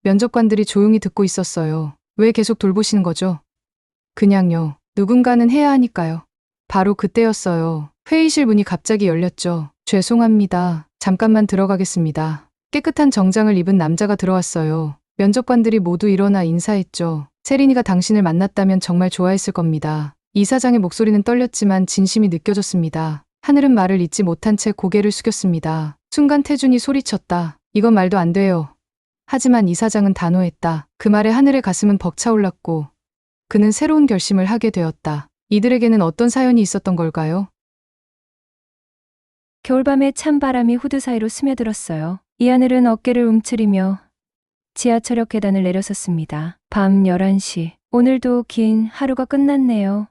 면접관들이 조용히 듣고 있었어요. 왜 계속 돌보시는 거죠? 그냥요. 누군가는 해야 하니까요. 바로 그때였어요. 회의실 문이 갑자기 열렸죠. 죄송합니다. 잠깐만 들어가겠습니다. 깨끗한 정장을 입은 남자가 들어왔어요. 면접관들이 모두 일어나 인사했죠. 세린이가 당신을 만났다면 정말 좋아했을 겁니다. 이사장의 목소리는 떨렸지만 진심이 느껴졌습니다. 하늘은 말을 잇지 못한 채 고개를 숙였습니다. 순간 태준이 소리쳤다. 이건 말도 안 돼요. 하지만 이사장은 단호했다. 그 말에 하늘의 가슴은 벅차올랐고 그는 새로운 결심을 하게 되었다. 이들에게는 어떤 사연이 있었던 걸까요? 겨울밤에 찬 바람이 후드 사이로 스며들었어요. 이하늘은 어깨를 움츠리며 지하철역 계단을 내려섰습니다. 밤 11시. 오늘도 긴 하루가 끝났네요.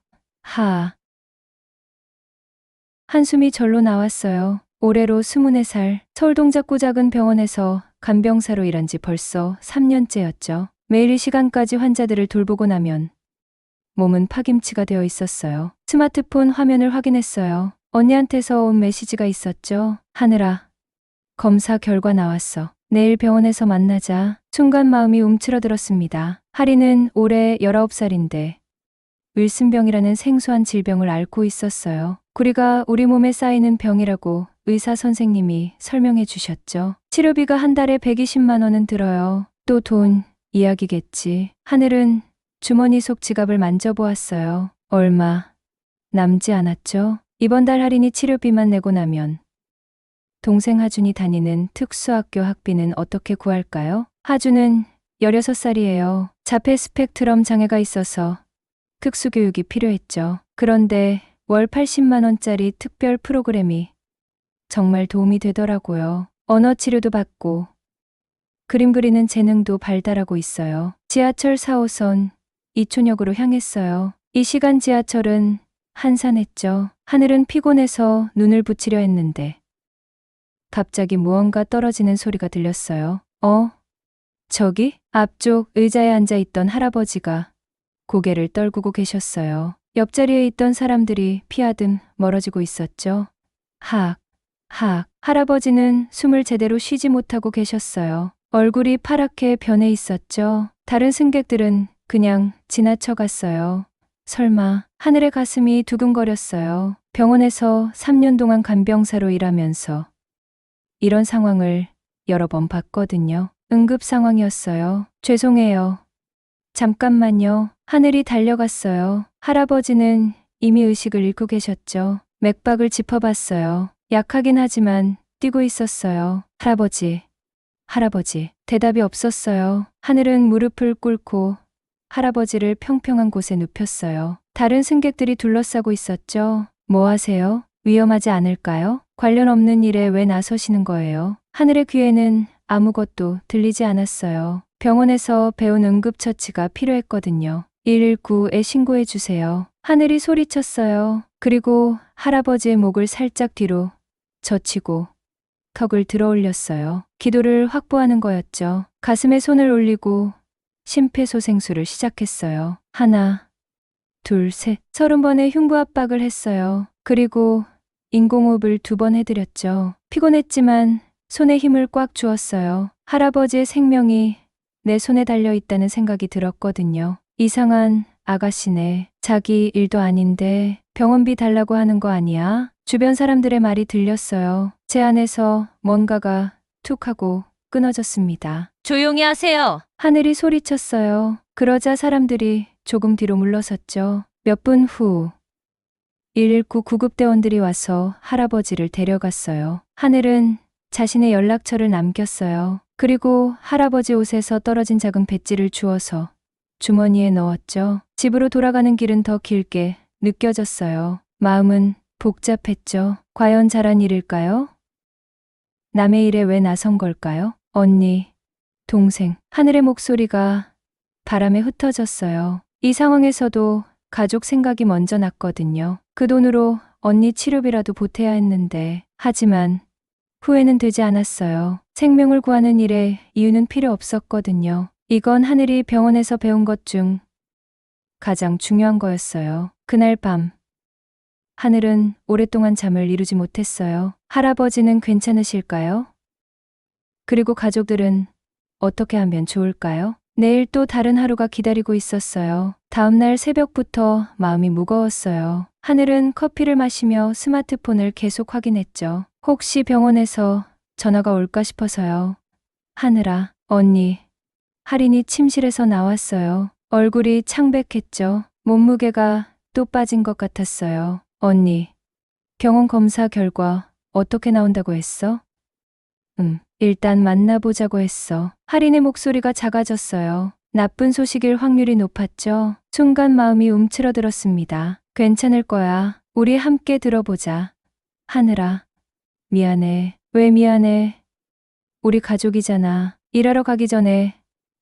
한숨이 절로 나왔어요. 올해로 24살, 서울 동작구 작은 병원에서 간병사로 일한 지 벌써 3년째였죠. 매일 이 시간까지 환자들을 돌보고 나면 몸은 파김치가 되어 있었어요. 스마트폰 화면을 확인했어요. 언니한테서 온 메시지가 있었죠. 하늘아, 검사 결과 나왔어. 내일 병원에서 만나자. 순간 마음이 움츠러들었습니다. 하리는 올해 19살인데 윌슨병이라는 생소한 질병을 앓고 있었어요. 구리가 우리 몸에 쌓이는 병이라고 의사 선생님이 설명해 주셨죠. 치료비가 한 달에 120만 원은 들어요. 또 돈 이야기겠지. 하늘은 주머니 속 지갑을 만져보았어요. 얼마 남지 않았죠. 이번 달 할인이 치료비만 내고 나면 동생 하준이 다니는 특수학교 학비는 어떻게 구할까요? 하준은 16살이에요. 자폐 스펙트럼 장애가 있어서 특수교육이 필요했죠. 그런데 월 80만 원짜리 특별 프로그램이 정말 도움이 되더라고요. 언어 치료도 받고 그림 그리는 재능도 발달하고 있어요. 지하철 4호선 이촌역으로 향했어요. 이 시간 지하철은 한산했죠. 하늘은 피곤해서 눈을 붙이려 했는데 갑자기 무언가 떨어지는 소리가 들렸어요. 저기? 앞쪽 의자에 앉아있던 할아버지가 고개를 떨구고 계셨어요. 옆자리에 있던 사람들이 피하듯 멀어지고 있었죠. 할아버지는 숨을 제대로 쉬지 못하고 계셨어요. 얼굴이 파랗게 변해 있었죠. 다른 승객들은 그냥 지나쳐 갔어요. 설마. 하늘의 가슴이 두근거렸어요. 병원에서 3년 동안 간병사로 일하면서 이런 상황을 여러 번 봤거든요. 응급 상황이었어요. 죄송해요. 잠깐만요. 하늘이 달려갔어요. 할아버지는 이미 의식을 잃고 계셨죠. 맥박을 짚어봤어요. 약하긴 하지만 뛰고 있었어요. 할아버지. 대답이 없었어요. 하늘은 무릎을 꿇고 할아버지를 평평한 곳에 눕혔어요. 다른 승객들이 둘러싸고 있었죠. 뭐 하세요? 위험하지 않을까요? 관련 없는 일에 왜 나서시는 거예요? 하늘의 귀에는 아무것도 들리지 않았어요. 병원에서 배운 응급처치가 필요했거든요. 119에 신고해 주세요. 하늘이 소리쳤어요. 그리고 할아버지의 목을 살짝 뒤로 젖히고 턱을 들어 올렸어요. 기도를 확보하는 거였죠. 가슴에 손을 올리고 심폐소생술을 시작했어요. 하나, 둘, 셋. 30번의 흉부압박을 했어요. 그리고 인공호흡을 2번 해드렸죠. 피곤했지만 손에 힘을 꽉 주었어요. 할아버지의 생명이 내 손에 달려 있다는 생각이 들었거든요. 이상한 아가씨네. 자기 일도 아닌데 병원비 달라고 하는 거 아니야? 주변 사람들의 말이 들렸어요. 제 안에서 뭔가가 툭 하고 끊어졌습니다. 조용히 하세요. 하늘이 소리쳤어요. 그러자 사람들이 조금 뒤로 물러섰죠. 몇 분 후 119 구급대원들이 와서 할아버지를 데려갔어요. 하늘은 자신의 연락처를 남겼어요. 그리고 할아버지 옷에서 떨어진 작은 배지를 주워서 주머니에 넣었죠. 집으로 돌아가는 길은 더 길게 느껴졌어요. 마음은 복잡했죠. 과연 잘한 일일까요? 남의 일에 왜 나선 걸까요? 언니, 동생, 하늘의 목소리가 바람에 흩어졌어요. 이 상황에서도 가족 생각이 먼저 났거든요. 그 돈으로 언니 치료비라도 보태야 했는데, 하지만 후회는 되지 않았어요. 생명을 구하는 일에 이유는 필요 없었거든요. 이건 하늘이 병원에서 배운 것 중 가장 중요한 거였어요. 그날 밤, 하늘은 오랫동안 잠을 이루지 못했어요. 할아버지는 괜찮으실까요? 그리고 가족들은 어떻게 하면 좋을까요? 내일 또 다른 하루가 기다리고 있었어요. 다음날 새벽부터 마음이 무거웠어요. 하늘은 커피를 마시며 스마트폰을 계속 확인했죠. 혹시 병원에서 전화가 올까 싶어서요. 하늘아, 언니. 할인이 침실에서 나왔어요. 얼굴이 창백했죠. 몸무게가 또 빠진 것 같았어요. 언니, 병원 검사 결과 어떻게 나온다고 했어? 일단 만나보자고 했어. 할인의 목소리가 작아졌어요. 나쁜 소식일 확률이 높았죠. 순간 마음이 움츠러들었습니다. 괜찮을 거야. 우리 함께 들어보자. 하늘아, 미안해. 왜 미안해? 우리 가족이잖아. 일하러 가기 전에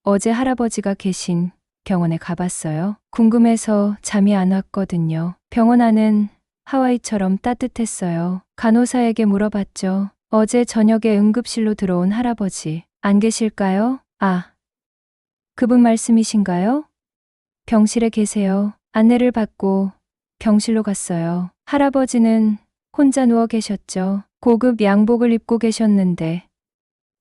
어제 할아버지가 계신 병원에 가봤어요. 궁금해서 잠이 안 왔거든요. 병원 안은 하와이처럼 따뜻했어요. 간호사에게 물어봤죠. 어제 저녁에 응급실로 들어온 할아버지 안 계실까요? 아, 그분 말씀이신가요? 병실에 계세요. 안내를 받고 병실로 갔어요. 할아버지는 혼자 누워 계셨죠. 고급 양복을 입고 계셨는데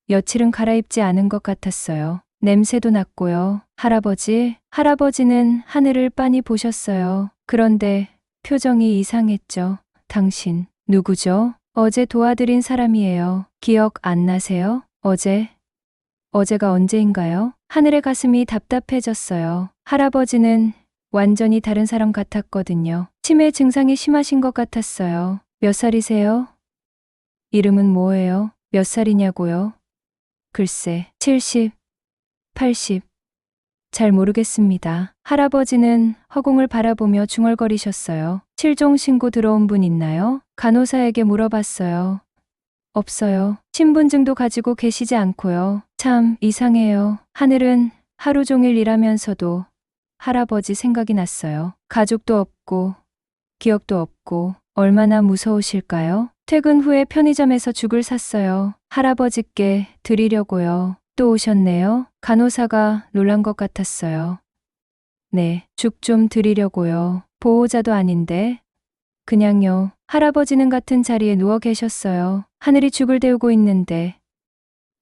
며칠은 갈아입지 않은 것 같았어요. 냄새도 났고요. 할아버지는 하늘을 빤히 보셨어요. 그런데 표정이 이상했죠. 당신 누구죠? 어제 도와드린 사람이에요. 기억 안 나세요? 어제가 언제인가요? 하늘의 가슴이 답답해졌어요. 할아버지는 완전히 다른 사람 같았거든요. 치매 증상이 심하신 것 같았어요. 몇 살이세요? 이름은 뭐예요? 몇 살이냐고요? 글쎄, 70, 80. 잘 모르겠습니다. 할아버지는 허공을 바라보며 중얼거리셨어요. 실종 신고 들어온 분 있나요? 간호사에게 물어봤어요. 없어요. 신분증도 가지고 계시지 않고요. 참 이상해요. 하늘은 하루 종일 일하면서도 할아버지 생각이 났어요. 가족도 없고 기억도 없고 얼마나 무서우실까요? 퇴근 후에 편의점에서 죽을 샀어요. 할아버지께 드리려고요. 또 오셨네요. 간호사가 놀란 것 같았어요. 네, 죽 좀 드리려고요. 보호자도 아닌데. 그냥요. 할아버지는 같은 자리에 누워 계셨어요. 하늘이 죽을 데우고 있는데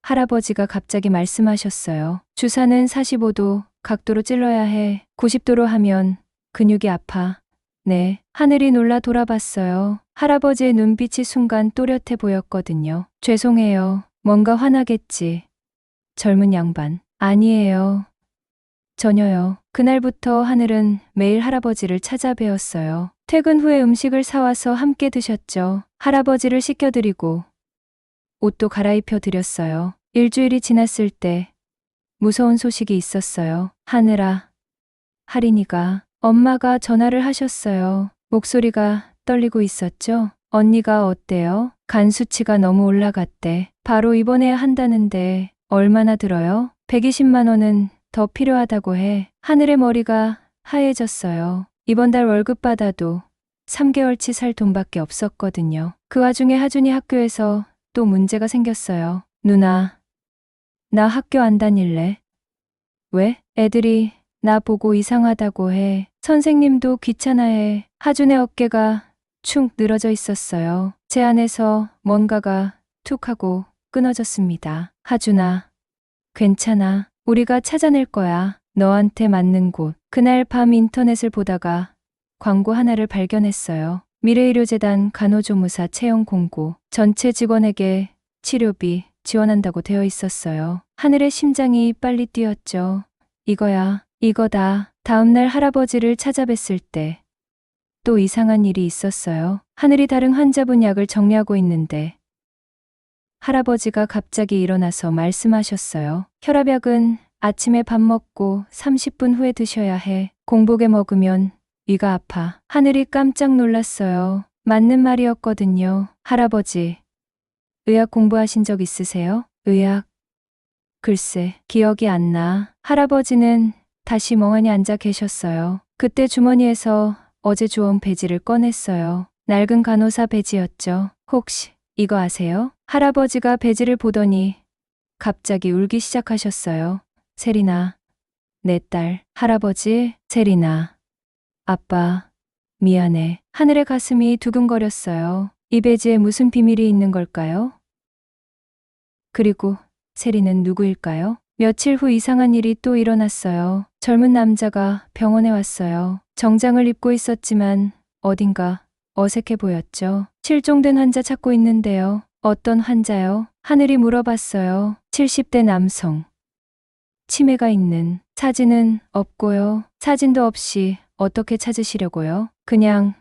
할아버지가 갑자기 말씀하셨어요. 주사는 45도 각도로 찔러야 해. 90도로 하면 근육이 아파. 네. 하늘이 놀라 돌아봤어요. 할아버지의 눈빛이 순간 또렷해 보였거든요. 죄송해요. 뭔가 화나겠지. 젊은 양반. 아니에요. 전혀요. 그날부터 하늘은 매일 할아버지를 찾아뵈었어요. 퇴근 후에 음식을 사와서 함께 드셨죠. 할아버지를 씻겨드리고 옷도 갈아입혀 드렸어요. 일주일이 지났을 때 무서운 소식이 있었어요. 하늘아, 할인이가 엄마가 전화를 하셨어요. 목소리가 떨리고 있었죠. 언니가 어때요? 간 수치가 너무 올라갔대. 바로 입원해야 한다는데 얼마나 들어요? 120만 원은 더 필요하다고 해. 하늘의 머리가 하얘졌어요. 이번 달 월급 받아도 3개월치 살 돈밖에 없었거든요. 그 와중에 하준이 학교에서 또 문제가 생겼어요. 누나, 나 학교 안 다닐래? 왜? 애들이 나 보고 이상하다고 해. 선생님도 귀찮아해. 하준의 어깨가 축 늘어져 있었어요. 제 안에서 뭔가가 툭 하고 끊어졌습니다. 하준아, 괜찮아. 우리가 찾아낼 거야. 너한테 맞는 곳. 그날 밤 인터넷을 보다가 광고 하나를 발견했어요. 미래의료재단 간호조무사 채용 공고. 전체 직원에게 치료비 지원한다고 되어 있었어요. 하늘의 심장이 빨리 뛰었죠. 이거야, 이거다. 다음날 할아버지를 찾아뵀을 때 또 이상한 일이 있었어요. 하늘이 다른 환자분 약을 정리하고 있는데 할아버지가 갑자기 일어나서 말씀하셨어요. 혈압약은 아침에 밥 먹고 30분 후에 드셔야 해. 공복에 먹으면 위가 아파. 하늘이 깜짝 놀랐어요. 맞는 말이었거든요. 할아버지, 의학 공부하신 적 있으세요? 의학? 글쎄, 기억이 안 나. 할아버지는 다시 멍하니 앉아 계셨어요. 그때 주머니에서 어제 주워온 배지를 꺼냈어요. 낡은 간호사 배지였죠. 혹시 이거 아세요? 할아버지가 배지를 보더니 갑자기 울기 시작하셨어요. 세리나, 내 딸. 할아버지, 세리나. 아빠, 미안해. 하늘의 가슴이 두근거렸어요. 이 배지에 무슨 비밀이 있는 걸까요? 그리고 세리는 누구일까요? 며칠 후 이상한 일이 또 일어났어요. 젊은 남자가 병원에 왔어요. 정장을 입고 있었지만 어딘가 어색해 보였죠. 실종된 환자 찾고 있는데요. 어떤 환자요? 하늘이 물어봤어요. 70대 남성. 치매가 있는 사진은 없고요. 사진도 없이 어떻게 찾으시려고요? 그냥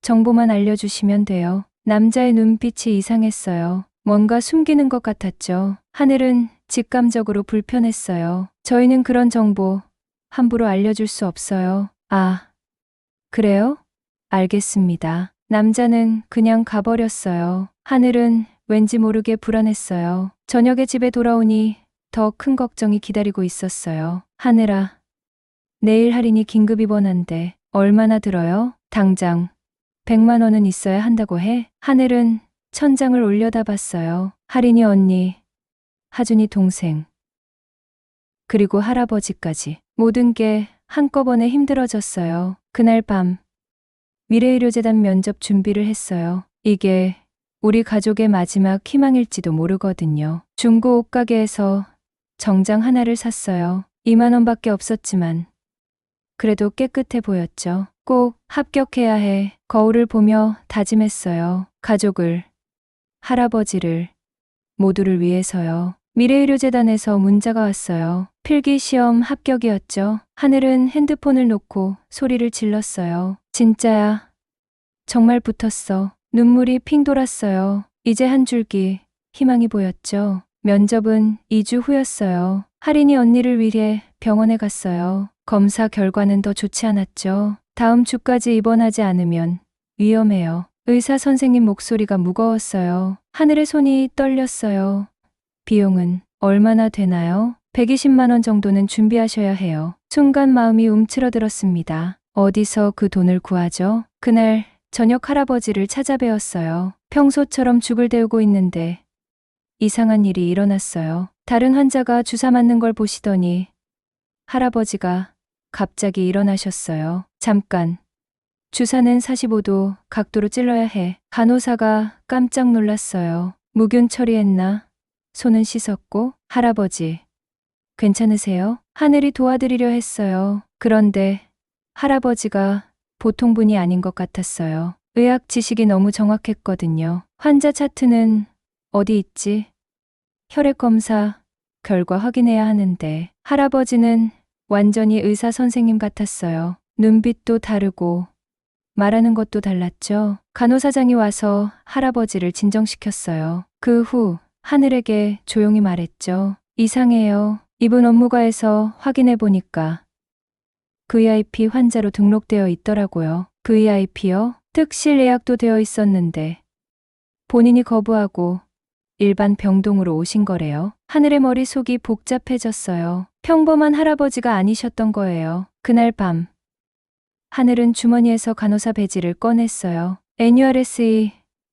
정보만 알려주시면 돼요. 남자의 눈빛이 이상했어요. 뭔가 숨기는 것 같았죠. 하늘은 직감적으로 불편했어요. 저희는 그런 정보 함부로 알려줄 수 없어요. 아, 그래요? 알겠습니다. 남자는 그냥 가버렸어요. 하늘은 왠지 모르게 불안했어요. 저녁에 집에 돌아오니 더 큰 걱정이 기다리고 있었어요. 하늘아, 내일 할인이 긴급 입원한대. 얼마나 들어요? 당장 100만 원은 있어야 한다고 해. 하늘은 천장을 올려다봤어요. 할인이 언니, 하준이 동생, 그리고 할아버지까지. 모든 게 한꺼번에 힘들어졌어요. 그날 밤 미래의료재단 면접 준비를 했어요. 이게 우리 가족의 마지막 희망일지도 모르거든요. 중고 옷가게에서 정장 하나를 샀어요. 2만 원밖에 없었지만 그래도 깨끗해 보였죠. 꼭 합격해야 해. 거울을 보며 다짐했어요. 가족을, 할아버지를, 모두를 위해서요. 미래의료재단에서 문자가 왔어요. 필기시험 합격이었죠. 하늘은 핸드폰을 놓고 소리를 질렀어요. 진짜야. 정말 붙었어. 눈물이 핑 돌았어요. 이제 한 줄기 희망이 보였죠. 면접은 2주 후였어요. 할인이 언니를 위해 병원에 갔어요. 검사 결과는 더 좋지 않았죠. 다음 주까지 입원하지 않으면 위험해요. 의사 선생님 목소리가 무거웠어요. 하늘의 손이 떨렸어요. 비용은 얼마나 되나요? 120만 원 정도는 준비하셔야 해요. 순간 마음이 움츠러들었습니다. 어디서 그 돈을 구하죠? 그날 저녁 할아버지를 찾아뵈었어요. 평소처럼 죽을 데우고 있는데 이상한 일이 일어났어요. 다른 환자가 주사 맞는 걸 보시더니 할아버지가 갑자기 일어나셨어요. 잠깐. 주사는 45도 각도로 찔러야 해. 간호사가 깜짝 놀랐어요. 무균 처리했나? 손은 씻었고, 할아버지, 괜찮으세요? 하늘이 도와드리려 했어요. 그런데 할아버지가 보통 분이 아닌 것 같았어요. 의학 지식이 너무 정확했거든요. 환자 차트는 어디 있지? 혈액 검사 결과 확인해야 하는데 할아버지는 완전히 의사 선생님 같았어요. 눈빛도 다르고 말하는 것도 달랐죠. 간호사장이 와서 할아버지를 진정시켰어요. 그 후 하늘에게 조용히 말했죠. 이상해요. 이분 업무과에서 확인해 보니까 VIP 환자로 등록되어 있더라고요. VIP요? 특실 예약도 되어 있었는데 본인이 거부하고 일반 병동으로 오신 거래요. 하늘의 머릿속이 복잡해졌어요. 평범한 할아버지가 아니셨던 거예요. 그날 밤 하늘은 주머니에서 간호사 배지를 꺼냈어요. NURSE,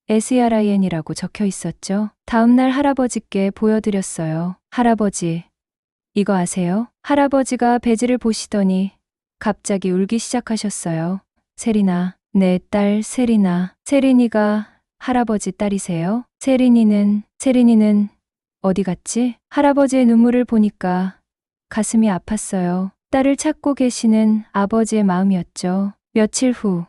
SERIN이라고 적혀 있었죠. 다음날 할아버지께 보여드렸어요. 할아버지, 이거 아세요? 할아버지가 배지를 보시더니 갑자기 울기 시작하셨어요. 세리나, 내 딸 세리나. 세린이가 할아버지 딸이세요? 세린이는 어디 갔지? 할아버지의 눈물을 보니까 가슴이 아팠어요. 딸을 찾고 계시는 아버지의 마음이었죠. 며칠 후,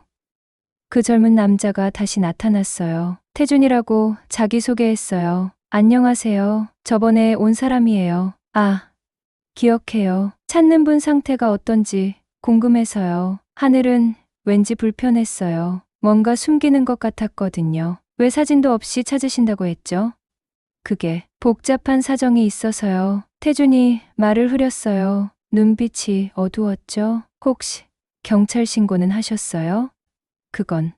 그 젊은 남자가 다시 나타났어요. 태준이라고 자기소개했어요. 안녕하세요. 저번에 온 사람이에요. 아, 기억해요. 찾는 분 상태가 어떤지 궁금해서요. 하늘은 왠지 불편했어요. 뭔가 숨기는 것 같았거든요. 왜 사진도 없이 찾으신다고 했죠? 그게 복잡한 사정이 있어서요. 태준이 말을 흐렸어요. 눈빛이 어두웠죠. 혹시 경찰 신고는 하셨어요? 그건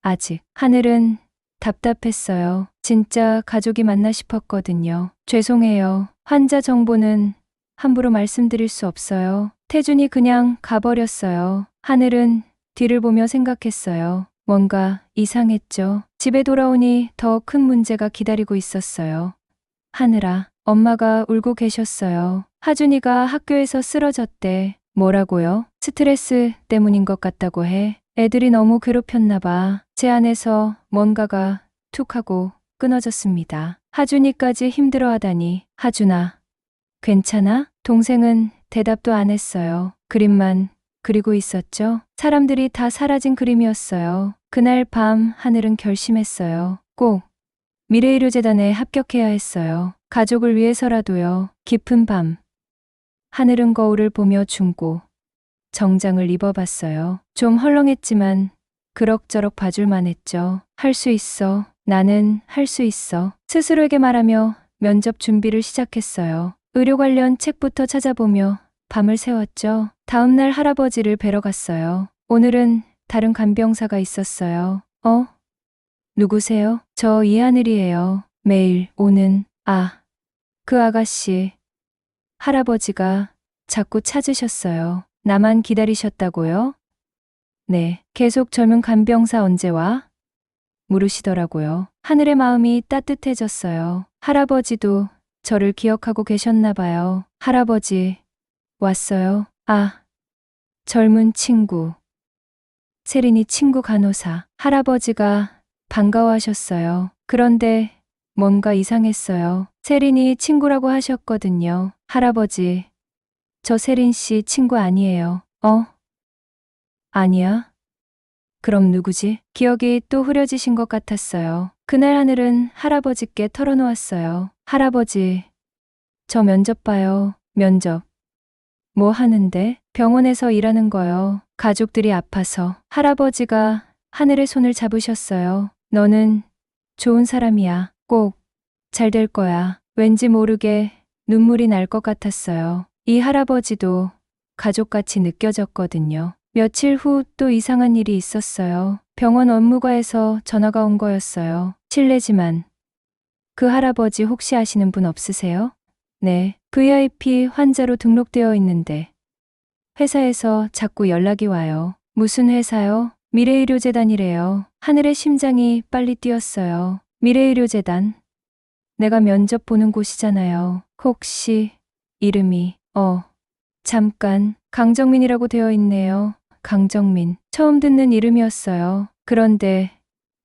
아직. 하늘은 답답했어요. 진짜 가족이 맞나 싶었거든요. 죄송해요. 환자 정보는 함부로 말씀드릴 수 없어요. 태준이 그냥 가버렸어요. 하늘은 뒤를 보며 생각했어요. 뭔가 이상했죠. 집에 돌아오니 더 큰 문제가 기다리고 있었어요. 하늘아, 엄마가 울고 계셨어요. 하준이가 학교에서 쓰러졌대. 뭐라고요? 스트레스 때문인 것 같다고 해. 애들이 너무 괴롭혔나 봐. 제 안에서 뭔가가 툭 하고 끊어졌습니다. 하준이까지 힘들어하다니. 하준아, 괜찮아? 동생은 대답도 안 했어요. 그림만 그리고 있었죠. 사람들이 다 사라진 그림이었어요. 그날 밤 하늘은 결심했어요. 꼭 미래의료재단에 합격해야 했어요. 가족을 위해서라도요. 깊은 밤 하늘은 거울을 보며 중고 정장을 입어봤어요. 좀 헐렁했지만 그럭저럭 봐줄만 했죠. 할 수 있어. 나는 할 수 있어. 스스로에게 말하며 면접 준비를 시작했어요. 의료 관련 책부터 찾아보며 밤을 새웠죠. 다음날 할아버지를 뵈러 갔어요. 오늘은 다른 간병사가 있었어요. 누구세요? 저 이하늘이에요. 매일 오는, 그 아가씨. 할아버지가 자꾸 찾으셨어요. 나만 기다리셨다고요? 네, 계속 젊은 간병사 언제 와? 물으시더라고요. 하늘의 마음이 따뜻해졌어요. 할아버지도 저를 기억하고 계셨나 봐요. 할아버지, 왔어요. 젊은 친구. 세린이 친구 간호사. 할아버지가 반가워하셨어요. 그런데 뭔가 이상했어요. 세린이 친구라고 하셨거든요. 할아버지, 저 세린 씨 친구 아니에요. 아니야? 그럼 누구지? 기억이 또 흐려지신 것 같았어요. 그날 하늘은 할아버지께 털어놓았어요. 할아버지, 저 면접 봐요. 면접. 뭐 하는데? 병원에서 일하는 거요. 가족들이 아파서. 할아버지가 하늘의 손을 잡으셨어요. 너는 좋은 사람이야. 꼭 잘 될 거야. 왠지 모르게 눈물이 날 것 같았어요. 이 할아버지도 가족같이 느껴졌거든요. 며칠 후 또 이상한 일이 있었어요. 병원 업무과에서 전화가 온 거였어요. 실례지만 그 할아버지 혹시 아시는 분 없으세요? 네, VIP 환자로 등록되어 있는데 회사에서 자꾸 연락이 와요. 무슨 회사요? 미래의료재단이래요. 하늘의 심장이 빨리 뛰었어요. 미래의료재단. 내가 면접 보는 곳이잖아요. 혹시 이름이 잠깐 강정민이라고 되어 있네요. 강정민. 처음 듣는 이름이었어요. 그런데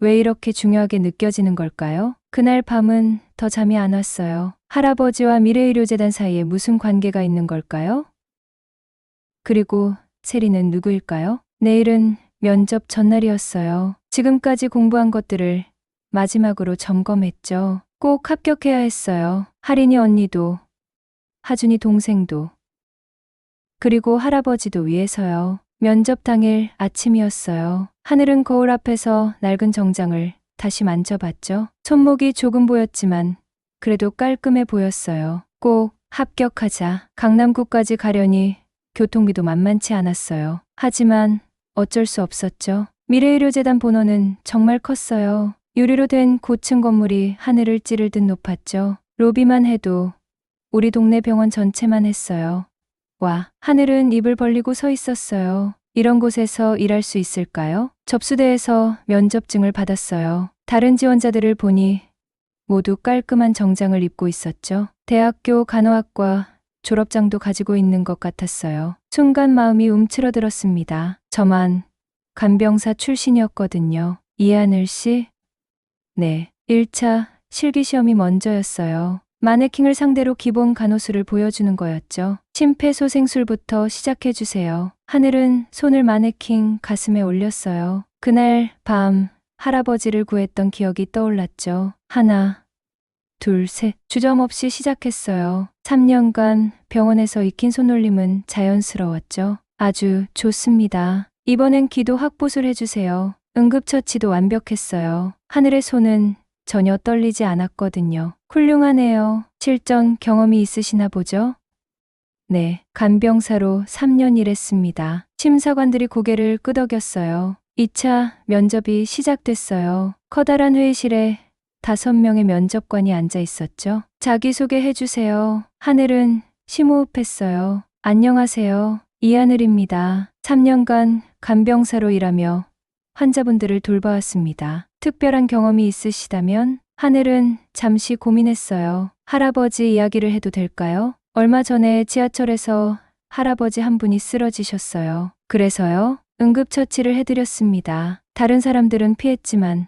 왜 이렇게 중요하게 느껴지는 걸까요? 그날 밤은 더 잠이 안 왔어요. 할아버지와 미래의료재단 사이에 무슨 관계가 있는 걸까요? 그리고 세리는 누구일까요? 내일은 면접 전날이었어요. 지금까지 공부한 것들을 마지막으로 점검했죠. 꼭 합격해야 했어요. 하린이 언니도, 하준이 동생도, 그리고 할아버지도 위해서요. 면접 당일 아침이었어요. 하늘은 거울 앞에서 낡은 정장을 다시 만져봤죠. 손목이 조금 보였지만 그래도 깔끔해 보였어요. 꼭 합격하자. 강남구까지 가려니 교통비도 만만치 않았어요. 하지만 어쩔 수 없었죠. 미래의료재단 번호는 정말 컸어요. 유리로 된 고층 건물이 하늘을 찌를 듯 높았죠. 로비만 해도 우리 동네 병원 전체만 했어요. 와, 하늘은 입을 벌리고 서 있었어요. 이런 곳에서 일할 수 있을까요? 접수대에서 면접증을 받았어요. 다른 지원자들을 보니 모두 깔끔한 정장을 입고 있었죠. 대학교 간호학과 졸업장도 가지고 있는 것 같았어요. 순간 마음이 움츠러들었습니다. 저만 간병사 출신이었거든요. 이하늘 씨? 네, 1차 실기시험이 먼저였어요. 마네킹을 상대로 기본 간호술을 보여주는 거였죠. 심폐소생술부터 시작해주세요. 하늘은 손을 마네킹 가슴에 올렸어요. 그날 밤 할아버지를 구했던 기억이 떠올랐죠. 하나, 둘, 셋. 주저없이 시작했어요. 3년간 병원에서 익힌 손놀림은 자연스러웠죠. 아주 좋습니다. 이번엔 기도 확보술 해주세요. 응급처치도 완벽했어요. 하늘의 손은 전혀 떨리지 않았거든요. 훌륭하네요. 실전 경험이 있으시나 보죠? 네, 간병사로 3년 일했습니다. 심사관들이 고개를 끄덕였어요. 2차 면접이 시작됐어요. 커다란 회의실에 5명의 면접관이 앉아 있었죠. 자기소개 해주세요. 하늘은 심호흡했어요. 안녕하세요. 이하늘입니다. 3년간 간병사로 일하며 환자분들을 돌봐왔습니다. 특별한 경험이 있으시다면? 하늘은 잠시 고민했어요. 할아버지 이야기를 해도 될까요? 얼마 전에 지하철에서 할아버지 한 분이 쓰러지셨어요. 그래서요? 응급처치를 해드렸습니다. 다른 사람들은 피했지만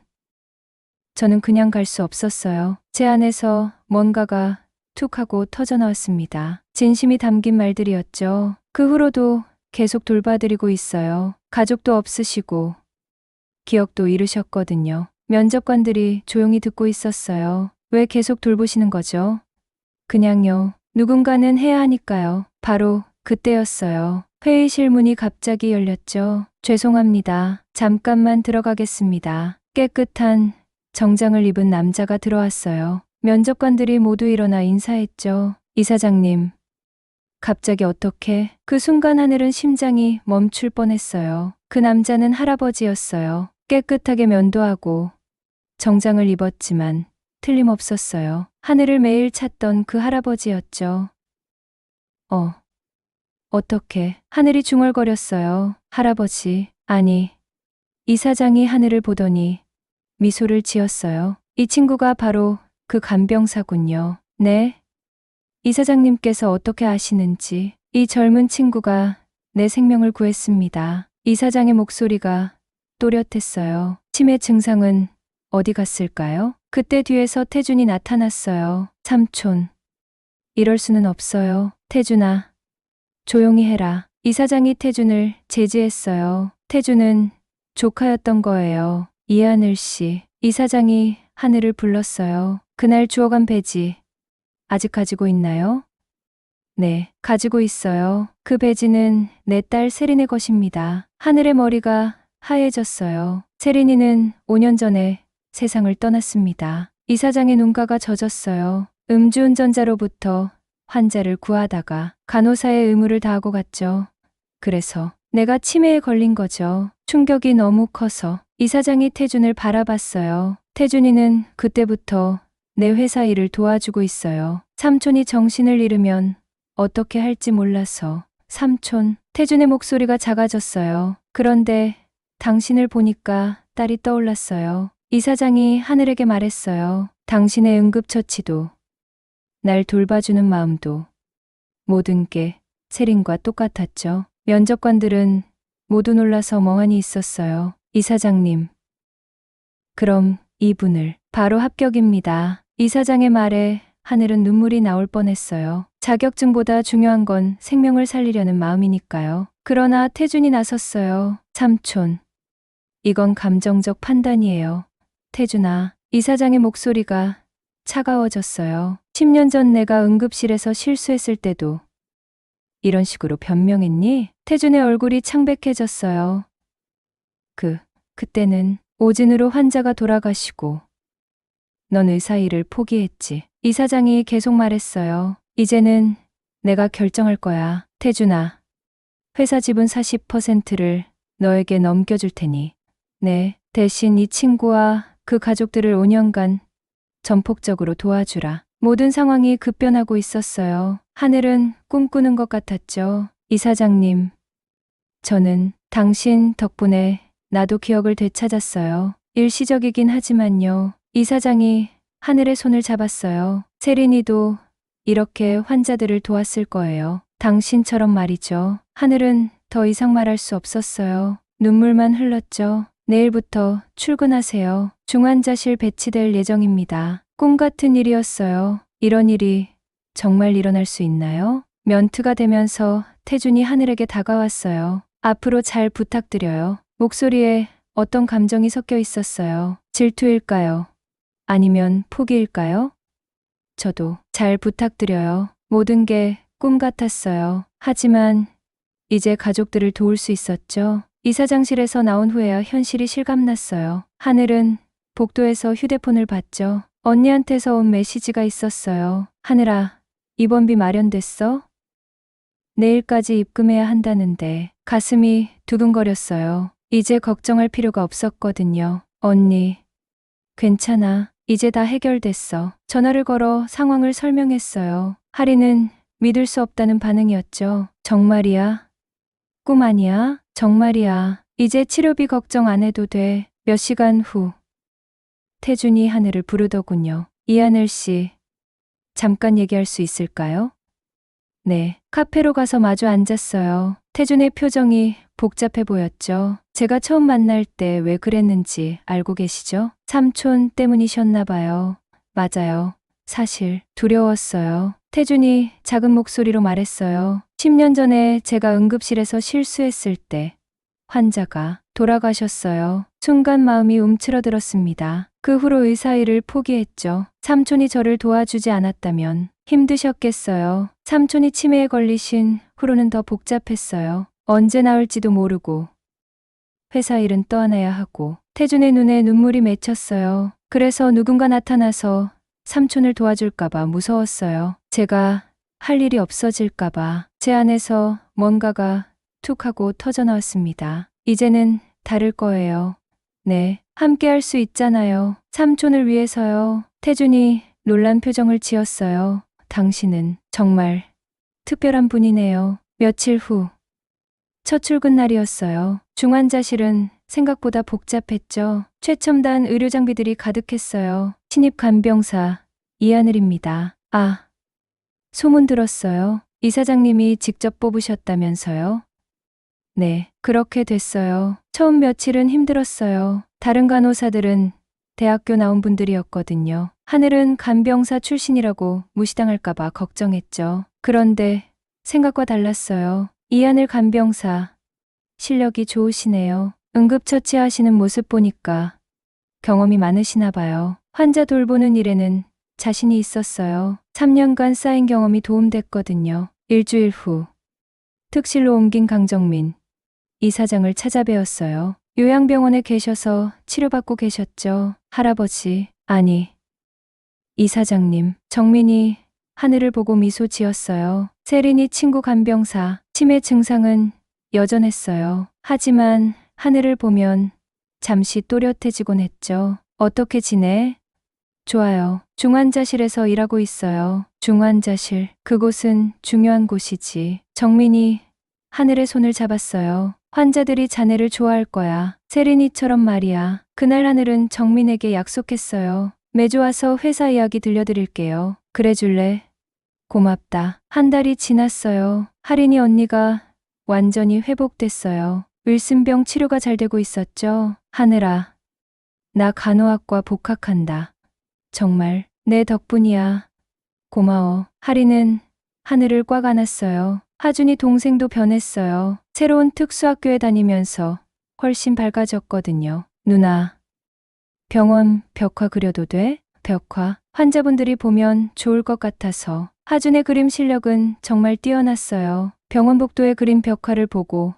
저는 그냥 갈 수 없었어요. 제 안에서 뭔가가 툭 하고 터져나왔습니다. 진심이 담긴 말들이었죠. 그 후로도 계속 돌봐드리고 있어요. 가족도 없으시고 기억도 잃으셨거든요. 면접관들이 조용히 듣고 있었어요. 왜 계속 돌보시는 거죠? 그냥요. 누군가는 해야 하니까요. 바로 그때였어요. 회의실 문이 갑자기 열렸죠. 죄송합니다. 잠깐만 들어가겠습니다. 깨끗한 정장을 입은 남자가 들어왔어요. 면접관들이 모두 일어나 인사했죠. 이사장님. 갑자기 어떻게? 그 순간 하늘은 심장이 멈출 뻔했어요. 그 남자는 할아버지였어요. 깨끗하게 면도하고 정장을 입었지만 틀림없었어요. 하늘을 매일 찾던 그 할아버지였죠. 어떻게? 하늘이 중얼거렸어요. 할아버지, 아니. 이사장이 하늘을 보더니 미소를 지었어요. 이 친구가 바로 그 간병사군요. 네? 이사장님께서 어떻게 아시는지. 이 젊은 친구가 내 생명을 구했습니다. 이사장의 목소리가 또렷했어요. 치매 증상은 어디 갔을까요? 그때 뒤에서 태준이 나타났어요. 삼촌. 이럴 수는 없어요. 태준아. 조용히 해라. 이사장이 태준을 제지했어요. 태준은 조카였던 거예요. 이하늘 씨. 이사장이 하늘을 불렀어요. 그날 주워간 배지. 아직 가지고 있나요? 네, 가지고 있어요. 그 배지는 내 딸 세린의 것입니다. 하늘의 머리가 하얘졌어요. 세린이는 5년 전에 세상을 떠났습니다. 이사장의 눈가가 젖었어요. 음주운전자로부터 환자를 구하다가 간호사의 의무를 다하고 갔죠. 그래서 내가 치매에 걸린 거죠. 충격이 너무 커서 이사장이 태준을 바라봤어요. 태준이는 그때부터 내 회사 일을 도와주고 있어요. 삼촌이 정신을 잃으면 어떻게 할지 몰라서. 삼촌, 태준의 목소리가 작아졌어요. 그런데 당신을 보니까 딸이 떠올랐어요. 이사장이 하늘에게 말했어요. 당신의 응급처치도, 날 돌봐주는 마음도, 모든 게 세린과 똑같았죠. 면접관들은 모두 놀라서 멍하니 있었어요. 이사장님. 그럼 이분을 바로 합격입니다. 이사장의 말에 하늘은 눈물이 나올 뻔했어요. 자격증보다 중요한 건 생명을 살리려는 마음이니까요. 그러나 태준이 나섰어요. 삼촌. 이건 감정적 판단이에요. 태준아. 이사장의 목소리가 차가워졌어요. 10년 전 내가 응급실에서 실수했을 때도 이런 식으로 변명했니? 태준의 얼굴이 창백해졌어요. 그때는 오진으로 환자가 돌아가시고 넌 의사 일을 포기했지. 이사장이 계속 말했어요. 이제는 내가 결정할 거야. 태준아. 회사 지분 40%를 너에게 넘겨줄 테니. 네, 대신 이 친구와 그 가족들을 5년간 전폭적으로 도와주라. 모든 상황이 급변하고 있었어요. 하늘은 꿈꾸는 것 같았죠. 이사장님. 저는 당신 덕분에 나도 기억을 되찾았어요. 일시적이긴 하지만요. 이사장이 하늘의 손을 잡았어요. 세린이도 이렇게 환자들을 도왔을 거예요. 당신처럼 말이죠. 하늘은 더 이상 말할 수 없었어요. 눈물만 흘렀죠. 내일부터 출근하세요. 중환자실 배치될 예정입니다. 꿈 같은 일이었어요. 이런 일이 정말 일어날 수 있나요? 면트가 되면서 태준이 하늘에게 다가왔어요. 앞으로 잘 부탁드려요. 목소리에 어떤 감정이 섞여 있었어요. 질투일까요? 아니면 포기일까요? 저도 잘 부탁드려요. 모든 게 꿈 같았어요. 하지만 이제 가족들을 도울 수 있었죠. 이사장실에서 나온 후에야 현실이 실감났어요. 하늘은 복도에서 휴대폰을 봤죠. 언니한테서 온 메시지가 있었어요. 하늘아, 입원비 마련됐어? 내일까지 입금해야 한다는데 가슴이 두근거렸어요. 이제 걱정할 필요가 없었거든요. 언니, 괜찮아. 이제 다 해결됐어. 전화를 걸어 상황을 설명했어요. 하리는 믿을 수 없다는 반응이었죠. 정말이야? 꿈 아니야? 정말이야. 이제 치료비 걱정 안 해도 돼. 몇 시간 후. 태준이 하늘을 부르더군요. 이하늘 씨, 잠깐 얘기할 수 있을까요? 네. 카페로 가서 마주 앉았어요. 태준의 표정이 복잡해 보였죠. 제가 처음 만날 때 왜 그랬는지 알고 계시죠? 삼촌 때문이셨나 봐요. 맞아요. 사실 두려웠어요. 태준이 작은 목소리로 말했어요. 10년 전에 제가 응급실에서 실수했을 때 환자가 돌아가셨어요. 순간 마음이 움츠러들었습니다. 그 후로 의사 일을 포기했죠. 삼촌이 저를 도와주지 않았다면 힘드셨겠어요. 삼촌이 치매에 걸리신 후로는 더 복잡했어요. 언제 나올지도 모르고 회사 일은 떠나야 하고 태준의 눈에 눈물이 맺혔어요. 그래서 누군가 나타나서 삼촌을 도와줄까봐 무서웠어요. 제가 할 일이 없어질까봐 제 안에서 뭔가가 툭 하고 터져나왔습니다. 이제는 다를 거예요. 네, 함께 할 수 있잖아요. 삼촌을 위해서요. 태준이 놀란 표정을 지었어요. 당신은 정말 특별한 분이네요. 며칠 후, 첫 출근 날이었어요. 중환자실은 생각보다 복잡했죠. 최첨단 의료 장비들이 가득했어요. 신입 간병사 이하늘입니다. 아, 소문 들었어요. 이사장님이 직접 뽑으셨다면서요? 네, 그렇게 됐어요. 처음 며칠은 힘들었어요. 다른 간호사들은 대학교 나온 분들이었거든요. 하늘은 간병사 출신이라고 무시당할까봐 걱정했죠. 그런데 생각과 달랐어요. 이하늘 간병사, 실력이 좋으시네요. 응급처치하시는 모습 보니까 경험이 많으시나 봐요. 환자 돌보는 일에는 자신이 있었어요. 3년간 쌓인 경험이 도움됐거든요. 일주일 후, 특실로 옮긴 강정민 이사장을 찾아뵈었어요. 요양병원에 계셔서 치료받고 계셨죠. 할아버지, 아니, 이사장님. 정민이 하늘을 보고 미소 지었어요. 세린이 친구 간병사, 치매 증상은 여전했어요. 하지만 하늘을 보면 잠시 또렷해지곤 했죠. 어떻게 지내? 좋아요. 중환자실에서 일하고 있어요. 중환자실, 그곳은 중요한 곳이지. 정민이 하늘의 손을 잡았어요. 환자들이 자네를 좋아할 거야. 세린이처럼 말이야. 그날 하늘은 정민에게 약속했어요. 매주 와서 회사 이야기 들려드릴게요. 그래줄래? 고맙다. 한 달이 지났어요. 하린이 언니가 완전히 회복됐어요. 윌슨병 치료가 잘 되고 있었죠. 하늘아, 나 간호학과 복학한다. 정말 내 덕분이야. 고마워. 하린은 하늘을 꽉 안았어요. 하준이 동생도 변했어요. 새로운 특수학교에 다니면서 훨씬 밝아졌거든요. 누나, 병원 벽화 그려도 돼? 벽화? 환자분들이 보면 좋을 것 같아서. 하준의 그림 실력은 정말 뛰어났어요. 병원 복도의 그림 벽화를 보고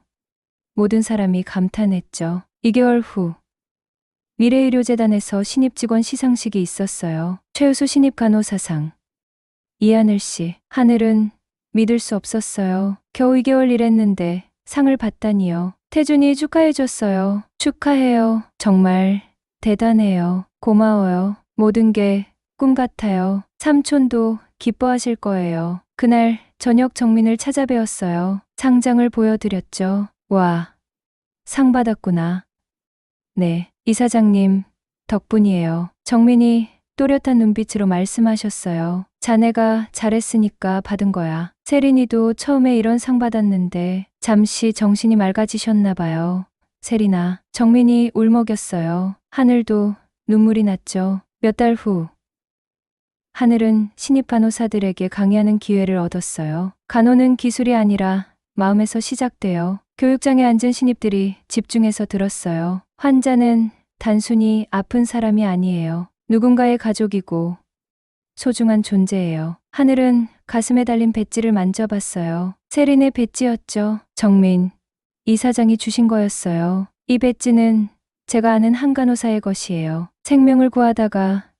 모든 사람이 감탄했죠. 2개월 후, 미래의료재단에서 신입 직원 시상식이 있었어요. 최우수 신입 간호사상. 이하늘 씨. 하늘은 믿을 수 없었어요. 겨우 2개월 일했는데 상을 받다니요. 태준이 축하해줬어요. 축하해요. 정말 대단해요. 고마워요. 모든 게 꿈 같아요. 삼촌도 기뻐하실 거예요. 그날 저녁 정민을 찾아뵈었어요. 상장을 보여드렸죠. 와, 상 받았구나. 네, 이사장님 덕분이에요. 정민이 또렷한 눈빛으로 말씀하셨어요. 자네가 잘했으니까 받은 거야. 세린이도 처음에 이런 상 받았는데 잠시 정신이 맑아지셨나 봐요. 세린아, 정민이 울먹였어요. 하늘도 눈물이 났죠. 몇 달 후, 하늘은 신입 간호사들에게 강의하는 기회를 얻었어요. 간호는 기술이 아니라 마음에서 시작돼요. 교육장에 앉은 신입들이 집중해서 들었어요. 환자는 단순히 아픈 사람이 아니에요. 누군가의 가족이고 소중한 존재예요. 하늘은 가슴에 달린 배지를 만져봤어요. 세린의 배지였죠. 정민 이사장이 주신 거였어요. 이 배지는 제가 아는 한 간호사의 것이에요. 생명을 구하다가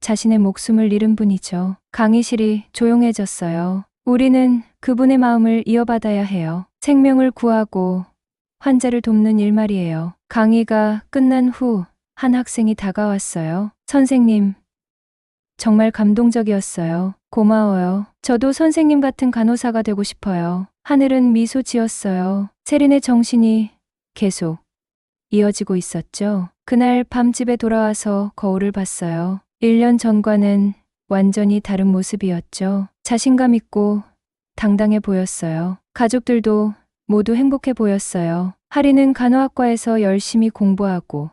자신의 목숨을 잃은 분이죠. 강의실이 조용해졌어요. 우리는 그분의 마음을 이어받아야 해요. 생명을 구하고 환자를 돕는 일 말이에요. 강의가 끝난 후 한 학생이 다가왔어요. 선생님, 정말 감동적이었어요. 고마워요. 저도 선생님 같은 간호사가 되고 싶어요. 하늘은 미소 지었어요. 세린의 정신이 계속 이어지고 있었죠. 그날 밤 집에 돌아와서 거울을 봤어요. 1년 전과는 완전히 다른 모습이었죠. 자신감 있고 당당해 보였어요. 가족들도 모두 행복해 보였어요. 하리는 간호학과에서 열심히 공부하고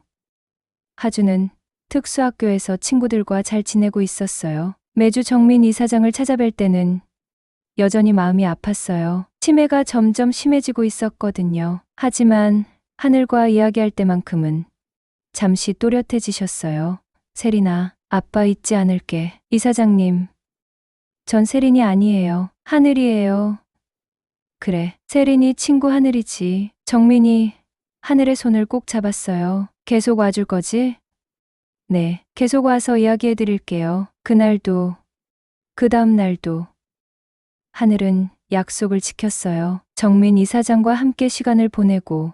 하주는 특수학교에서 친구들과 잘 지내고 있었어요. 매주 정민 이사장을 찾아뵐 때는 여전히 마음이 아팠어요. 치매가 점점 심해지고 있었거든요. 하지만 하늘과 이야기할 때만큼은 잠시 또렷해지셨어요. 세린아, 아빠 잊지 않을게. 이사장님, 전 세린이 아니에요. 하늘이에요. 그래, 세린이 친구 하늘이지. 정민이 하늘의 손을 꼭 잡았어요. 계속 와줄 거지? 네, 계속 와서 이야기해 드릴게요. 그날도, 그 다음 날도. 하늘은 약속을 지켰어요. 정민 이사장과 함께 시간을 보내고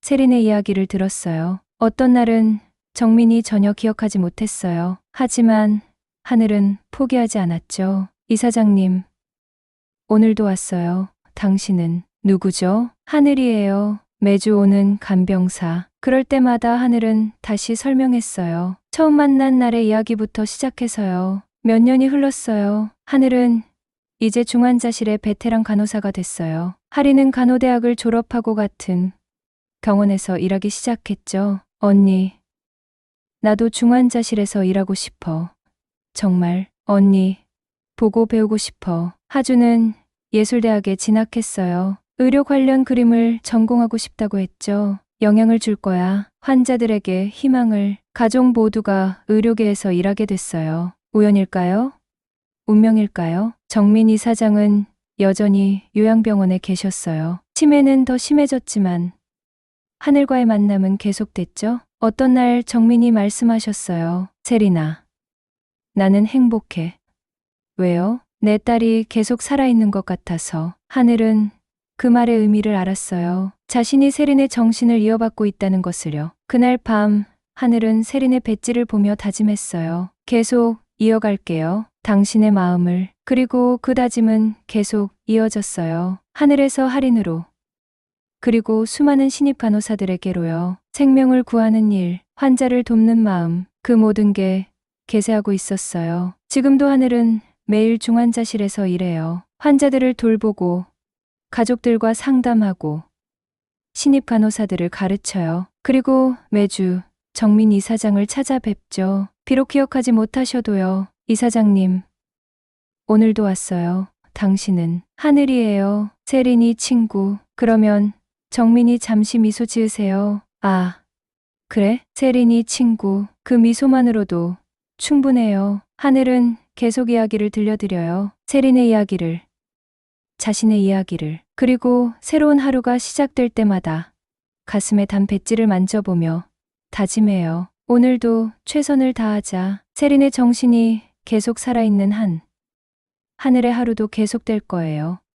세린의 이야기를 들었어요. 어떤 날은 정민이 전혀 기억하지 못했어요. 하지만 하늘은 포기하지 않았죠. 이사장님, 오늘도 왔어요. 당신은 누구죠? 하늘이에요. 매주 오는 간병사. 그럴 때마다 하늘은 다시 설명했어요. 처음 만난 날의 이야기부터 시작해서요. 몇 년이 흘렀어요. 하늘은 이제 중환자실의 베테랑 간호사가 됐어요. 하리는 간호대학을 졸업하고 같은 병원에서 일하기 시작했죠. 언니, 나도 중환자실에서 일하고 싶어. 정말, 언니, 보고 배우고 싶어. 하주는 예술대학에 진학했어요. 의료 관련 그림을 전공하고 싶다고 했죠. 영향을 줄 거야. 환자들에게 희망을. 가족 모두가 의료계에서 일하게 됐어요. 우연일까요? 운명일까요? 정민 이사장은 여전히 요양병원에 계셨어요. 치매는 더 심해졌지만 하늘과의 만남은 계속됐죠. 어떤 날 정민이 말씀하셨어요. 세린아, 나는 행복해. 왜요? 내 딸이 계속 살아있는 것 같아서. 하늘은 그 말의 의미를 알았어요. 자신이 세린의 정신을 이어받고 있다는 것을요. 그날 밤 하늘은 세린의 배지를 보며 다짐했어요. 계속 이어갈게요. 당신의 마음을. 그리고 그 다짐은 계속 이어졌어요. 하늘에서 할인으로. 그리고 수많은 신입 간호사들에게로요. 생명을 구하는 일, 환자를 돕는 마음, 그 모든 게 계세하고 있었어요. 지금도 하늘은 매일 중환자실에서 일해요. 환자들을 돌보고 가족들과 상담하고 신입 간호사들을 가르쳐요. 그리고 매주 정민 이사장을 찾아뵙죠. 비록 기억하지 못하셔도요. 이사장님, 오늘도 왔어요. 당신은 하늘이에요. 세린이 친구. 그러면 정민이 잠시 미소 지으세요. 아, 그래? 세린이 친구. 그 미소만으로도 충분해요. 하늘은 계속 이야기를 들려드려요. 세린의 이야기를, 자신의 이야기를. 그리고 새로운 하루가 시작될 때마다 가슴에 단 배지를 만져보며 다짐해요. 오늘도 최선을 다하자. 세린의 정신이 계속 살아있는 한 하늘의 하루도 계속될 거예요.